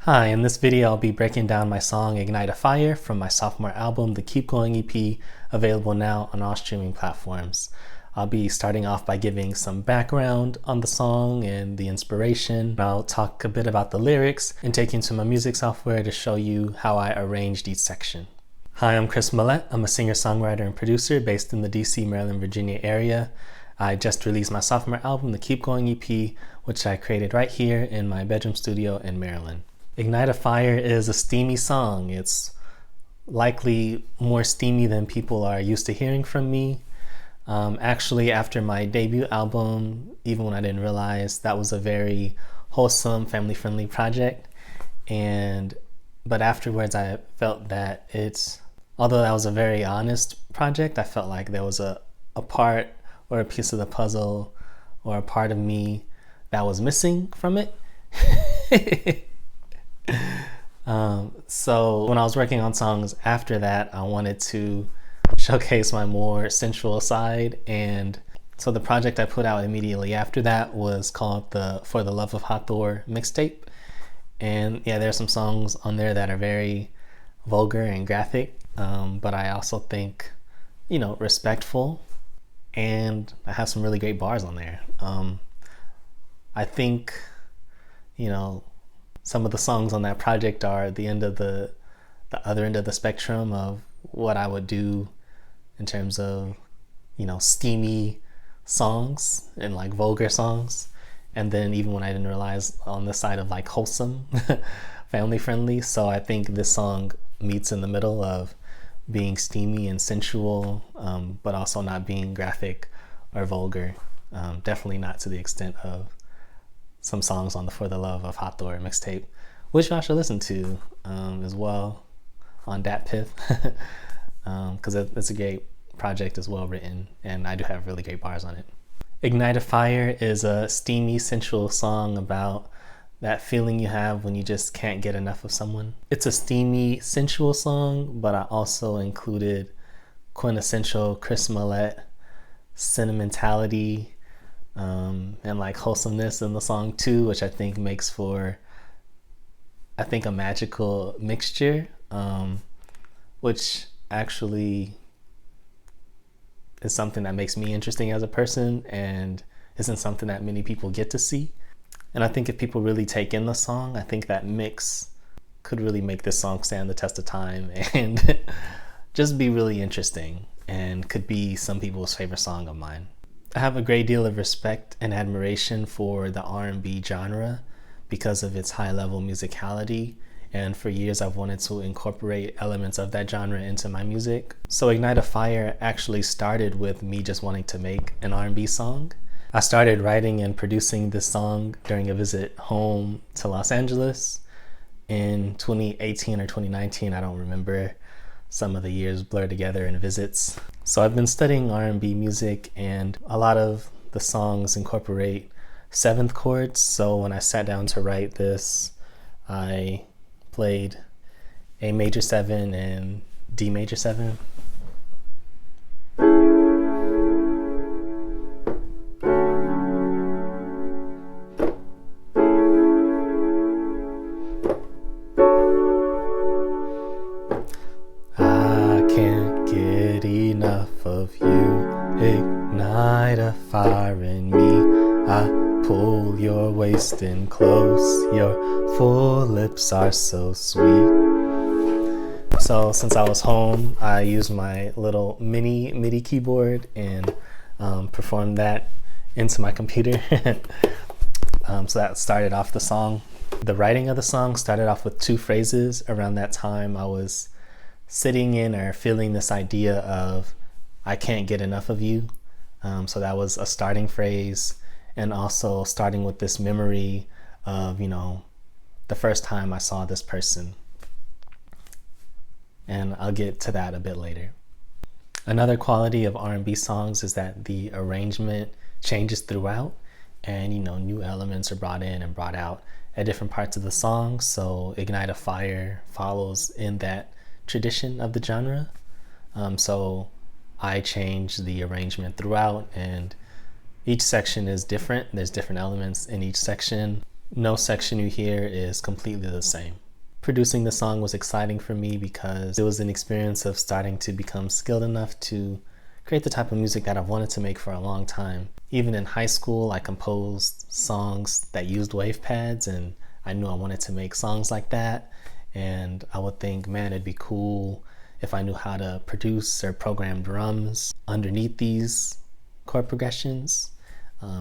Hi, in this video I'll be breaking down my song Ignite a Fire from my sophomore album, the Keep Going EP, available now on all streaming platforms. I'll be starting off by giving some background on the song and the inspiration. I'll talk a bit about the lyrics and take you into my music software to show you how I arranged each section. Hi, I'm Chris Mallett. I'm a singer-songwriter and producer based in the DC, Maryland, Virginia area. I just released my sophomore album, the Keep Going EP, which I created right here in my bedroom studio in Maryland. Ignite a Fire is a steamy song. It's likely more steamy than people are used to hearing from me. Actually, after my debut album, even when I didn't realize, that was a very wholesome, family-friendly project. But afterwards, I felt that although that was a very honest project, I felt like there was a part or a piece of the puzzle or a part of me that was missing from it. So when I was working on songs after that, I wanted to showcase my more sensual side, and so the project I put out immediately after that was called the For the Love of Hathor mixtape. And yeah, there's some songs on there that are very vulgar and graphic, but I also think, respectful, and I have some really great bars on there. I think, some of the songs on that project are the other end of the spectrum of what I would do in terms of, steamy songs and like vulgar songs. And then even when I didn't realize, on the side of like wholesome, family friendly. So I think this song meets in the middle of being steamy and sensual, but also not being graphic or vulgar. Definitely not to the extent of some songs on the For the Love of Hathor mixtape, which y'all should listen to as well on Dat Pith, because it's a great project, is well written, and I do have really great bars on it. Ignite a Fire is a steamy, sensual song about that feeling you have when you just can't get enough of someone. It's a steamy, sensual song, but I also included quintessential Chris Mallett sentimentality and like wholesomeness in the song too, which I think makes for, a magical mixture, which actually is something that makes me interesting as a person and isn't something that many people get to see. And I think if people really take in the song, I think that mix could really make this song stand the test of time and just be really interesting, and could be some people's favorite song of mine. I have a great deal of respect and admiration for the R&B genre because of its high-level musicality, and for years I've wanted to incorporate elements of that genre into my music. So Ignite a Fire actually started with me just wanting to make an R&B song. I started writing and producing this song during a visit home to Los Angeles in 2018 or 2019, I don't remember. Some of the years blur together in visits. So I've been studying R&B music, and a lot of the songs incorporate seventh chords. So when I sat down to write this, I played A major 7 and D major 7. Enough of you, ignite a fire in me. I pull your waist in close, your full lips are so sweet. So since I was home, I used my little mini MIDI keyboard and performed that into my computer. So that started off the song. The writing of the song started off with 2 phrases. Around that time, I was sitting in or feeling this idea of I can't get enough of you. So that was a starting phrase, and also starting with this memory of, the first time I saw this person. And I'll get to that a bit later. Another quality of R&B songs is that the arrangement changes throughout, and new elements are brought in and brought out at different parts of the song. So Ignite a Fire follows in that tradition of the genre. So I change the arrangement throughout, and each section is different. There's different elements in each section. No section you hear is completely the same. Producing the song was exciting for me because it was an experience of starting to become skilled enough to create the type of music that I've wanted to make for a long time. Even in high school, I composed songs that used wave pads, and I knew I wanted to make songs like that. And I would think, man, it'd be cool if I knew how to produce or program drums underneath these chord progressions.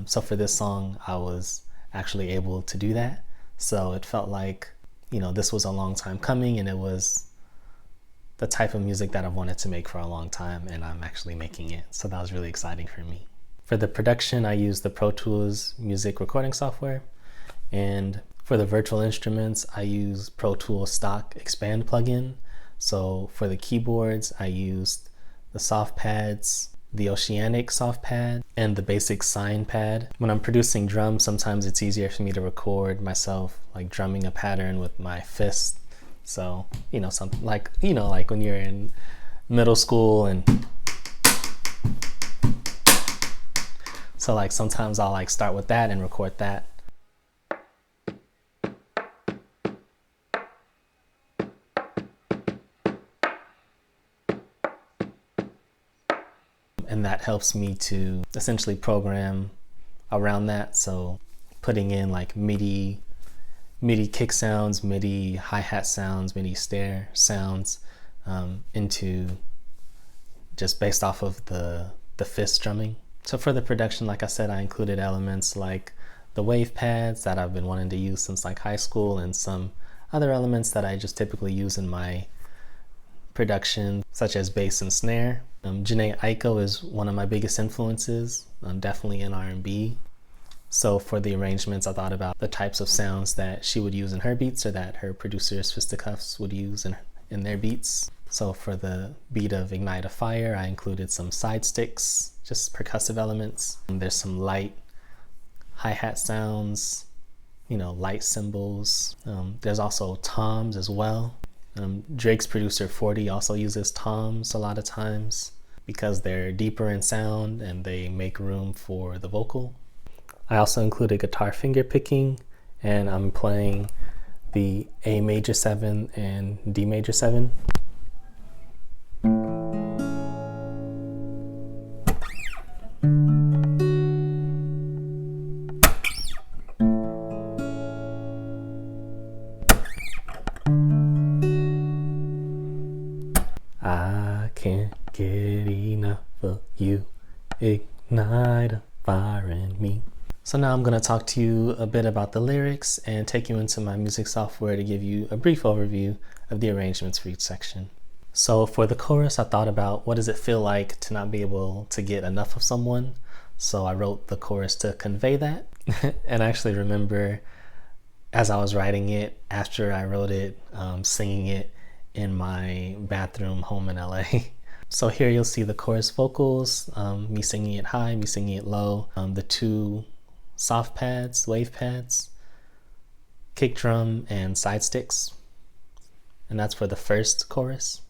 So for this song, I was actually able to do that. So it felt like, this was a long time coming, and it was the type of music that I've wanted to make for a long time, and I'm actually making it. So that was really exciting for me. For the production, I used the Pro Tools music recording software. And for the virtual instruments, I use Pro Tools stock expand plugin. So for the keyboards, I used the soft pads, the Oceanic soft pad, and the basic sine pad. When I'm producing drums, sometimes it's easier for me to record myself like drumming a pattern with my fist. So, something like when you're in middle school, and so like sometimes I'll like start with that and record that. And that helps me to essentially program around that. So putting in like MIDI kick sounds, MIDI hi-hat sounds, MIDI snare sounds into just based off of the fist drumming. So for the production, like I said, I included elements like the wave pads that I've been wanting to use since like high school, and some other elements that I just typically use in my production, such as bass and snare. Jhené Aiko is one of my biggest influences, definitely in R&B. So for the arrangements, I thought about the types of sounds that she would use in her beats, or that her producers, Fisticuffs, would use in their beats. So for the beat of Ignite a Fire, I included some side sticks, just percussive elements. There's some light hi-hat sounds, light cymbals. There's also toms as well. Drake's producer 40 also uses toms a lot of times because they're deeper in sound and they make room for the vocal. I also included guitar finger picking, and I'm playing the A major 7 and D major 7. I can't get enough of you, ignite a fire in me. So now I'm going to talk to you a bit about the lyrics and take you into my music software to give you a brief overview of the arrangements for each section. So for the chorus, I thought about what does it feel like to not be able to get enough of someone. So I wrote the chorus to convey that. And I actually remember as I was writing it, after I wrote it, singing it in my bathroom home in LA. So here you'll see the chorus vocals, me singing it high, me singing it low, the two soft pads, wave pads, kick drum, and side sticks. And that's for the first chorus.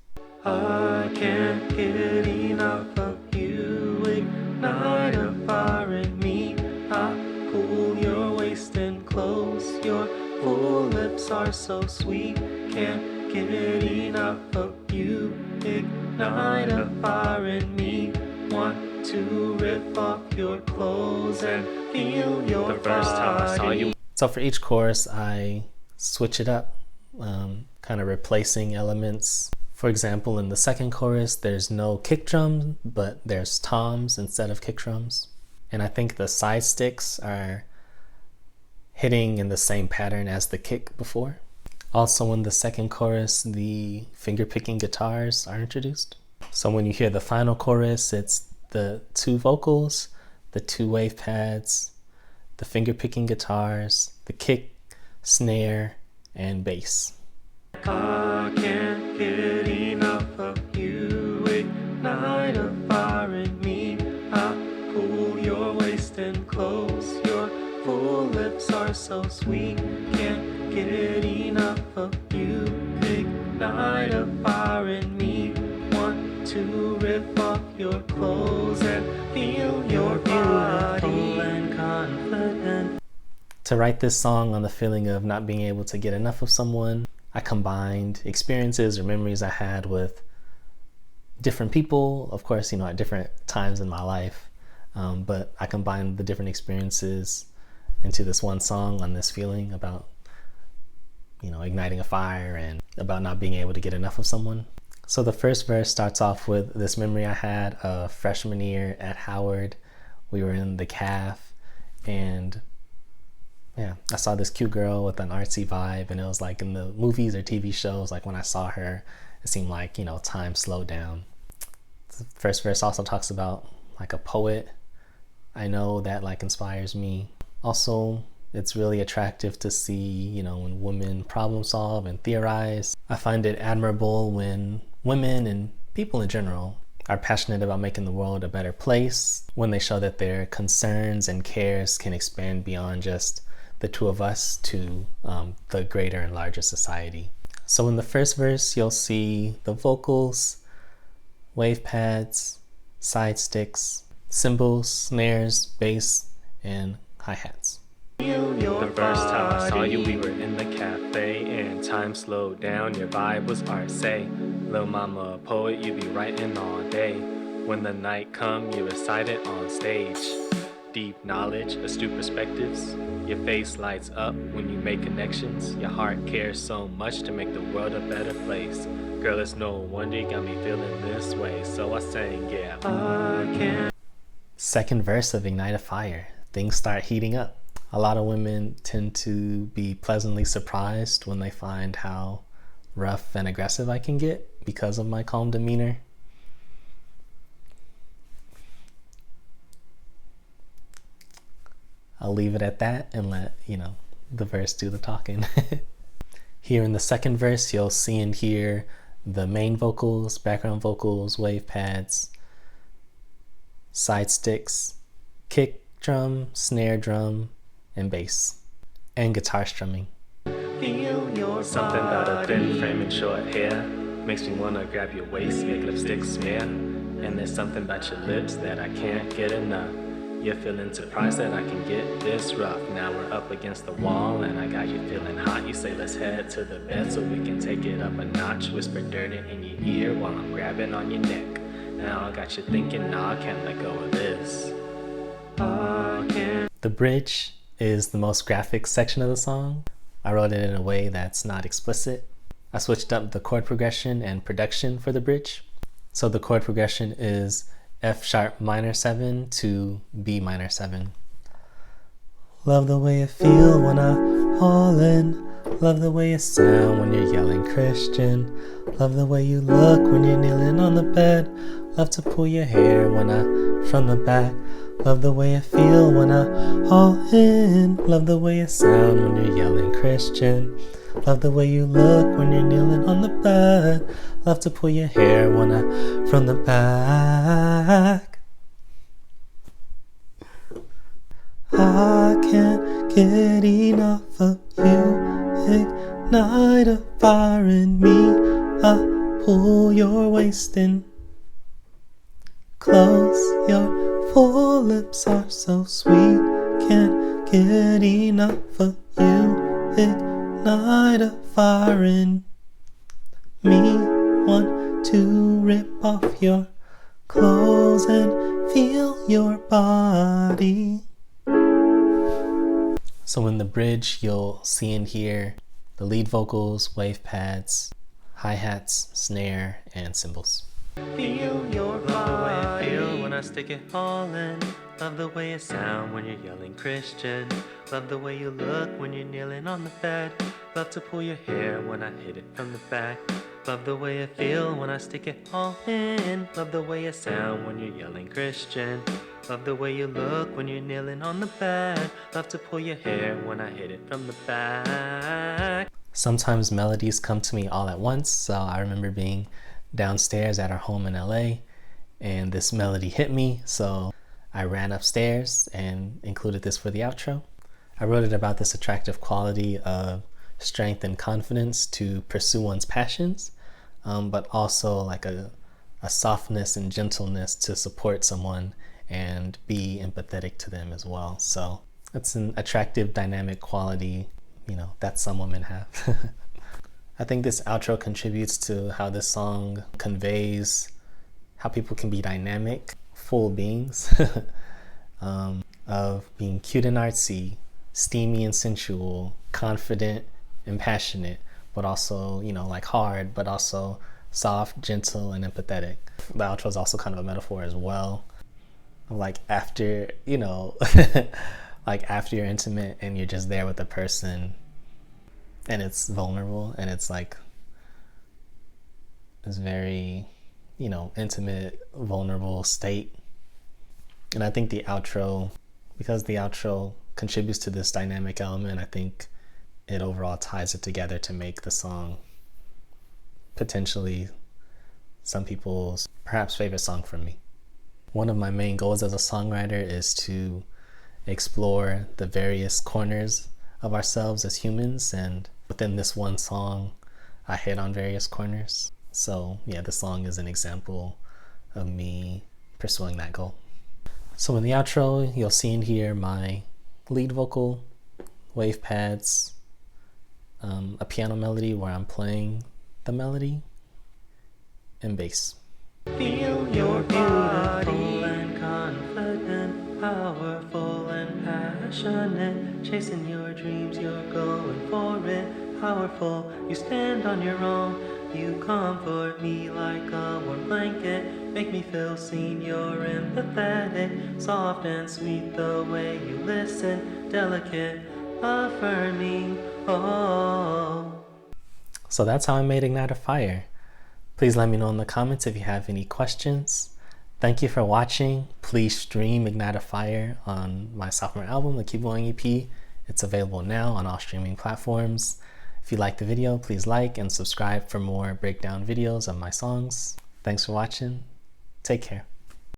I can't get enough of you, ignite a fire in me. I pull your waist in close, your full lips are so sweet. Can't get enough of you, ignite a fire in me. Want to rip off your clothes and feel your the first time I saw you. So for each chorus, I switch it up, kind of replacing elements. For example, in the second chorus, there's no kick drum, but there's toms instead of kick drums. And I think the side sticks are hitting in the same pattern as the kick before. Also in the second chorus, the finger picking guitars are introduced. So when you hear the final chorus, it's the two vocals, the two wave pads, the finger picking guitars, the kick, snare, and bass. I can't get enough of you, ignite a fire in me. I pull your waist in close, your full lips are so sweet. Can't get enough of you, ignite a fire in me. Want to rip off your clothes and feel your body and confident. To write this song on the feeling of not being able to get enough of someone, I combined experiences or memories I had with different people, of course, at different times in my life. But I combined the different experiences into this one song on this feeling about, igniting a fire and about not being able to get enough of someone. So the first verse starts off with this memory I had of freshman year at Howard. We were in the caf, and I saw this cute girl with an artsy vibe, and it was like in the movies or TV shows, like when I saw her, it seemed like, time slowed down. The first verse also talks about like a poet I know that like inspires me. Also, it's really attractive to see, when women problem solve and theorize. I find it admirable when women and people in general are passionate about making the world a better place, when they show that their concerns and cares can expand beyond just the two of us to the greater and larger society. So in the first verse, you'll see the vocals, wave pads, side sticks, cymbals, snares, bass, and hi-hats. The first time I saw you, we were in the cafe, and time slowed down, your vibe was art, say. Lil' mama, a poet, you be writing all day. When the night come, you recite it on stage. Deep knowledge, astute perspectives, your face lights up when you make connections. Your heart cares so much to make the world a better place. Girl, it's no wonder you got me feeling this way, so I sang, yeah. Second verse of Ignite a Fire. Things start heating up. A lot of women tend to be pleasantly surprised when they find how rough and aggressive I can get because of my calm demeanor. I'll leave it at that and let, the verse do the talking. Here in the second verse, you'll see and hear the main vocals, background vocals, wave pads, side sticks, kick drum, snare drum, and bass, and guitar strumming. Something about a thin frame and short hair makes me wanna grab your waist, make lipstick smear. And there's something about your lips that I can't get enough. You're feeling surprised that I can get this rough. Now we're up against the wall and I got you feeling hot. You say let's head to the bed so we can take it up a notch. Whisper dirty in your ear while I'm grabbing on your neck. Now I got you thinking, nah, I can't let go of this. The bridge is the most graphic section of the song. I wrote it in a way that's not explicit. I switched up the chord progression and production for the bridge. So the chord progression is F sharp minor 7 to B minor 7. Love the way you feel when I haul in. Love the way you sound when you're yelling Christian. Love the way you look when you're kneeling on the bed. Love to pull your hair when from the back. Love the way you feel when I haul in. Love the way you sound when you're yelling Christian. Love the way you look when you're kneeling on the bed. Love to pull your hair when from the back. I can't get enough of you. Ignite a fire in me. I pull your waist in. Close, your full lips are so sweet. Can't get enough of you. Ignite a fire in me. Want to rip off your clothes and feel your body. So in the bridge, you'll see and hear the lead vocals, wave pads, hi-hats, snare, and cymbals. Feel your body. Love the way I feel when I stick it all in. Love the way it sound when you're yelling Christian. Love the way you look when you're kneeling on the bed. Love to pull your hair when I hit it from the back. Love the way I feel when I stick it all in. Love the way it sound when you're yelling Christian. Love the way you look when you're kneeling on the bed. Love to pull your hair when I hit it from the back. Sometimes melodies come to me all at once, so I remember being downstairs at our home in LA and this melody hit me, so I ran upstairs and included this for the outro. I wrote it about this attractive quality of strength and confidence to pursue one's passions, but also like a softness and gentleness to support someone and be empathetic to them as well. So It's an attractive, dynamic quality, that some women have. I think this outro contributes to how this song conveys how people can be dynamic, full beings, of being cute and artsy, steamy and sensual, confident and passionate, but also, like hard, but also soft, gentle, and empathetic. The outro is also kind of a metaphor as well. Like after, like after you're intimate and you're just there with the person and it's vulnerable and it's like this very, intimate, vulnerable state. And I think the outro, because the outro contributes to this dynamic element, I think it overall ties it together to make the song potentially some people's perhaps favorite song from me. One of my main goals as a songwriter is to explore the various corners of ourselves as humans, and within this one song I hit on various corners. So yeah, this song is an example of me pursuing that goal. So in the outro, you'll see and hear my lead vocal, wave pads, a piano melody where I'm playing the melody, and bass. Feel your body and confident, powerful and passionate, chasing your dreams, you're going for it, powerful, you stand on your own, you comfort me like a warm blanket, make me feel seen, you're empathetic, soft and sweet the way you listen, delicate, affirming, oh. So that's how I made Ignite a Fire. Please let me know in the comments if you have any questions. Thank you for watching. Please stream Ignite a Fire on my sophomore album, the Keep Going EP. It's available now on all streaming platforms. If you liked the video, please like and subscribe for more breakdown videos of my songs. Thanks for watching. Take care.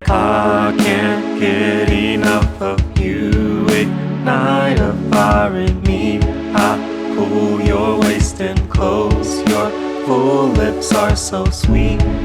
I can't get enough of you. Ignite a fire in me. I pull your waist in close. Your full lips are so sweet.